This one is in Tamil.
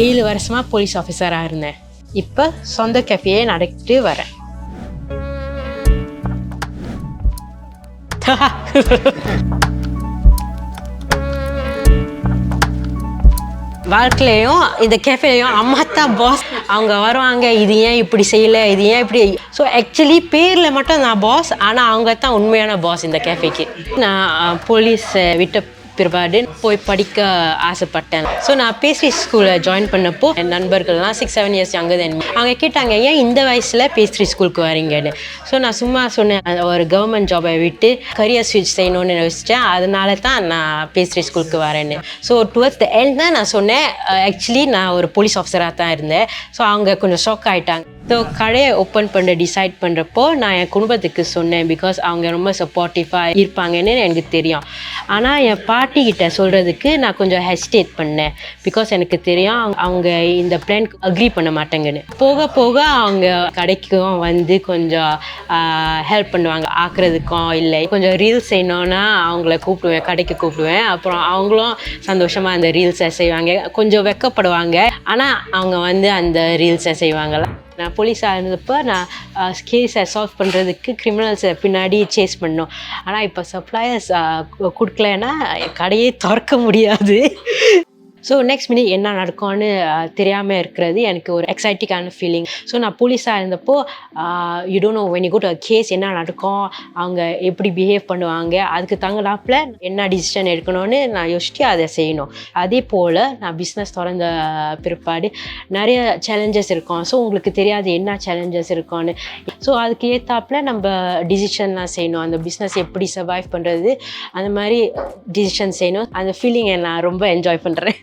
7 வருஷமாக போலீஸ் ஆஃபீஸராக இருந்தேன். இப்போ சொந்த கேஃபேயே நடத்திட்டு வரேன். வாழ்க்கையிலையும் இந்த கேஃபேலையும் அம்மா தான் பாஸ். அவங்க வருவாங்க, இது ஏன் இப்படி செய்யலை, இது ஏன் இப்படி. ஸோ ஆக்சுவலி பேரில் மட்டும் நான் பாஸ், ஆனால் அவங்க தான் உண்மையான பாஸ் இந்த கேஃபேக்கு. நான் போலீஸ் விட்ட பிற்பாடு போய் படிக்க ஆசைப்பட்டேன். ஸோ நான் பேஸ்ட்ரி ஸ்கூலில் ஜாயின் பண்ணப்போ என் நண்பர்கள்லாம் 6-7 இயர்ஸ் younger than me. அவங்க கேட்டாங்க, ஏன் இந்த வயசில் பேஸ்ட்ரி ஸ்கூலுக்கு வரீங்கன்னு. ஸோ நான் சும்மா சொன்னேன், ஒரு கவர்மெண்ட் ஜாபை விட்டு கரியர் ஸ்விட்ச் செய்யணும்னு யோசித்தேன். அதனால தான் நான் பேஸ்ட்ரி ஸ்கூலுக்கு வரேன்னு. ஸோ டுவர்ட்ஸ் த எண்ட் தான் நான் சொன்னேன், ஆக்சுவலி நான் ஒரு போலீஸ் ஆஃபீஸராக தான் இருந்தேன். ஸோ அவங்க கொஞ்சம் ஷாக் ஆகிட்டாங்க. ஸோ கடையை ஓப்பன் பண்ண டிசைட் பண்ணுறப்போ நான் என் குடும்பத்துக்கு சொன்னேன், பிகாஸ் அவங்க ரொம்ப சப்போர்ட்டிவாக இருப்பாங்கன்னு எனக்கு தெரியும். ஆனால் என் பாட்டிக்கிட்ட சொல்கிறதுக்கு நான் கொஞ்சம் ஹெசிடேட் பண்ணேன், பிகாஸ் எனக்கு தெரியும் அவங்க இந்த பிளான் அக்ரி பண்ண மாட்டேங்கன்னு. போக போக அவங்க கடைக்கும் வந்து கொஞ்சம் ஹெல்ப் பண்ணுவாங்க, ஆக்குறதுக்கும் இல்லை கொஞ்சம் ரீல்ஸ் செய்யணுன்னா அவங்கள கூப்பிடுவேன், கடைக்கு கூப்பிடுவேன். அப்புறம் அவங்களும் சந்தோஷமாக அந்த ரீல்ஸை செய்வாங்க. கொஞ்சம் வெக்கப்படுவாங்க, ஆனால் அவங்க வந்து அந்த ரீல்ஸை செய்வாங்களா. நான் போலீஸாக இருந்தப்போ நான் கேஸை சால்வ் பண்ணுறதுக்கு கிரிமினல்ஸை பின்னாடி சேஸ் பண்ணோம். ஆனால் இப்போ சப்ளையர்ஸ் கொடுக்கலன்னா கடையே திறக்க முடியாது. ஸோ நெக்ஸ்ட் மினிட் என்ன நடக்கும்னு தெரியாமல் இருக்கிறது எனக்கு ஒரு எக்ஸைட்டிங்கான ஃபீலிங். ஸோ நான் போலீஸாக இருந்தப்போ you don't know when you go to a case என்ன நடக்கும், அவங்க எப்படி பிஹேவ் பண்ணுவாங்க, அதுக்கு தங்கலாப்பில் என்ன டிசிஷன் எடுக்கணும்னு நான் யோசிச்சு அதை செய்யணும். அதே போல் நான் பிஸ்னஸ் திறந்த பிற்பாடு நிறைய சேலஞ்சஸ் இருக்கும். ஸோ உங்களுக்கு தெரியாது என்ன சேலஞ்சஸ் இருக்கும்னு. ஸோ அதுக்கு ஏற்றாப்பில் நம்ம டிசிஷன்லாம் செய்யணும். அந்த பிஸ்னஸ் எப்படி சர்வைவ் பண்ணுறது, அந்த மாதிரி டிசிஷன் செய்யணும். அந்த ஃபீலிங்கை நான் ரொம்ப என்ஜாய் பண்ணுறேன்.